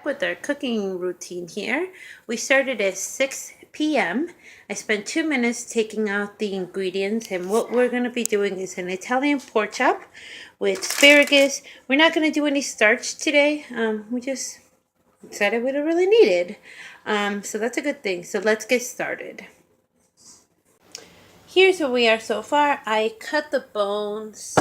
back with our cooking routine here. We started at 6 p.m. I spent 2 minutes taking out the ingredients, and what we're going to be doing is an Italian pork chop with asparagus. We're not going to do any starch today. We just decided we don't really need it. So that's a good thing. So let's get started. Here's where we are so far. I cut the bones.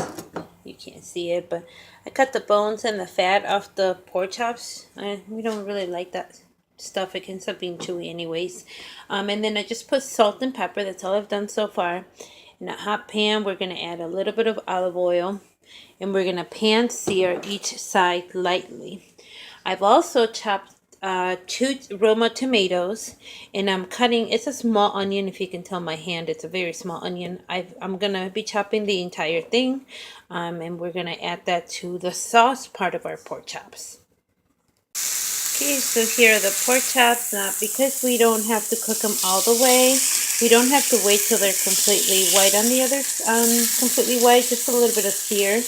You can't see it, but I cut the bones and the fat off the pork chops. We don't really like that stuff. It ends up being chewy anyways. And then I just put salt and pepper. That's all I've done so far. In a hot pan, we're going to add a little bit of olive oil. And we're going to pan sear each side lightly. I've also chopped 2 Roma tomatoes, and I'm cutting, it's a small onion. If you can tell my hand, it's a very small onion. I'm gonna be chopping the entire thing, and we're gonna add that to the sauce part of our pork chops. Okay, so here are the pork chops. Now, because we don't have to cook them all the way, we don't have to wait till they're completely white on the other, completely white, just a little bit of sear.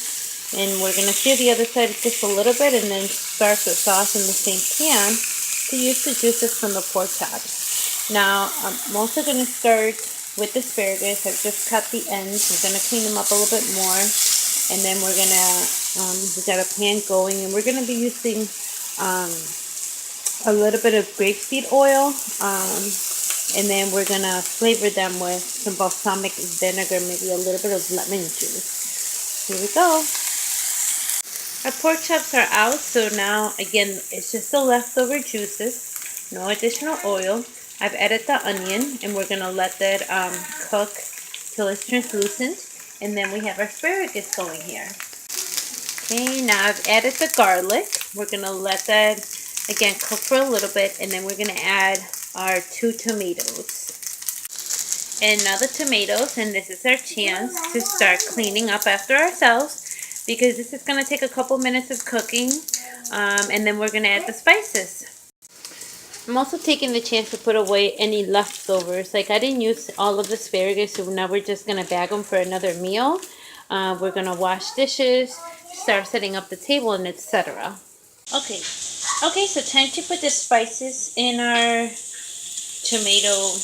And we're going to sear the other side just a little bit and then start the sauce in the same pan to use the juices from the pork chops. Now, I'm also going to start with the asparagus. I've just cut the ends. We're going to clean them up a little bit more. And then we're going to, we got a pan going, and we're going to be using a little bit of grapeseed oil. And then we're going to flavor them with some balsamic vinegar, maybe a little bit of lemon juice. Here we go. Our pork chops are out, so now, again, it's just the leftover juices, no additional oil. I've added the onion, and we're going to let that cook till it's translucent, and then we have our asparagus going here. Okay, now I've added the garlic. We're going to let that, again, cook for a little bit, and then we're going to add our 2 tomatoes. And now the tomatoes, and this is our chance to start cleaning up after ourselves, because this is going to take a couple minutes of cooking, and then we're going to add the spices. I'm also taking the chance to put away any leftovers. Like, I didn't use all of the asparagus, so now we're just going to bag them for another meal. We're going to wash dishes, start setting up the table, and etc. Okay, so time to put the spices in our tomato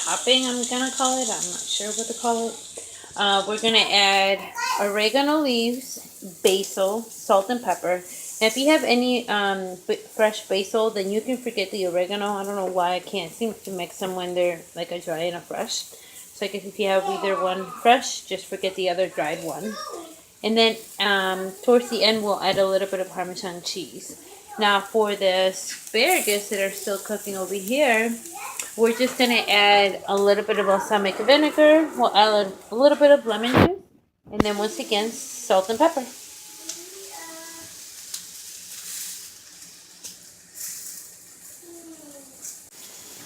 topping, I'm going to call it. I'm not sure what to call it. We're going to add oregano leaves, basil, salt, and pepper. Now, if you have any fresh basil, then you can forget the oregano. I don't know why I can't seem to mix them when they're like a dry and a fresh. So I guess if you have either one fresh, just forget the other dried one. And then towards the end, we'll add a little bit of Parmesan cheese. Now, for the asparagus that are still cooking over here, we're just going to add a little bit of balsamic vinegar. We'll add a little bit of lemon juice. And then once again, salt and pepper.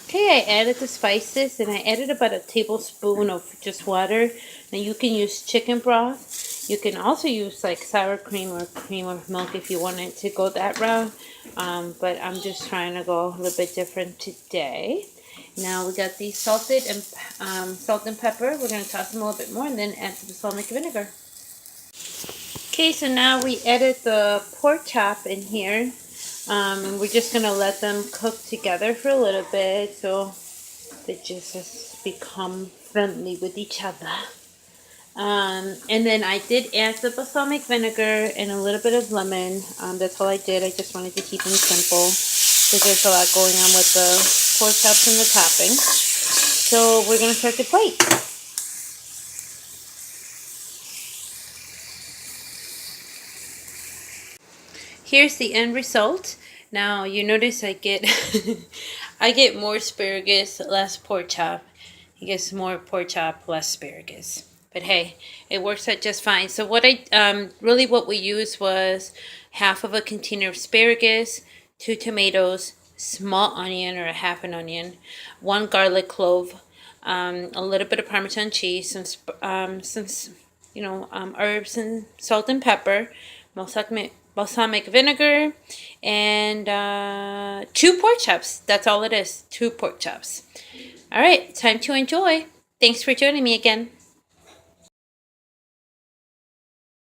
Okay, I added the spices, and I added about a tablespoon of just water. Now you can use chicken broth. You can also use like sour cream or cream or milk if you wanted to go that route. But I'm just trying to go a little bit different today. Now we got these salted and salt and pepper. We're going to toss them a little bit more and then add the balsamic vinegar. Okay, so now we added the pork chop in here. And we're just going to let them cook together for a little bit so they just become friendly with each other. And then I did add the balsamic vinegar and a little bit of lemon. That's all I did. I just wanted to keep them simple because there's a lot going on with the pork chops and the topping. So we're going to start the plate. Here's the end result. Now you notice I get I get more asparagus, less pork chop. He gets more pork chop, less asparagus. But hey, it works out just fine. So what what we used was half of a container of asparagus, 2 tomatoes, small onion or a half an onion, 1 garlic clove, a little bit of Parmesan cheese, some herbs and salt and pepper, balsamic vinegar, and 2 pork chops. That's all it is, 2 pork chops. All right, time to enjoy. Thanks for joining me again.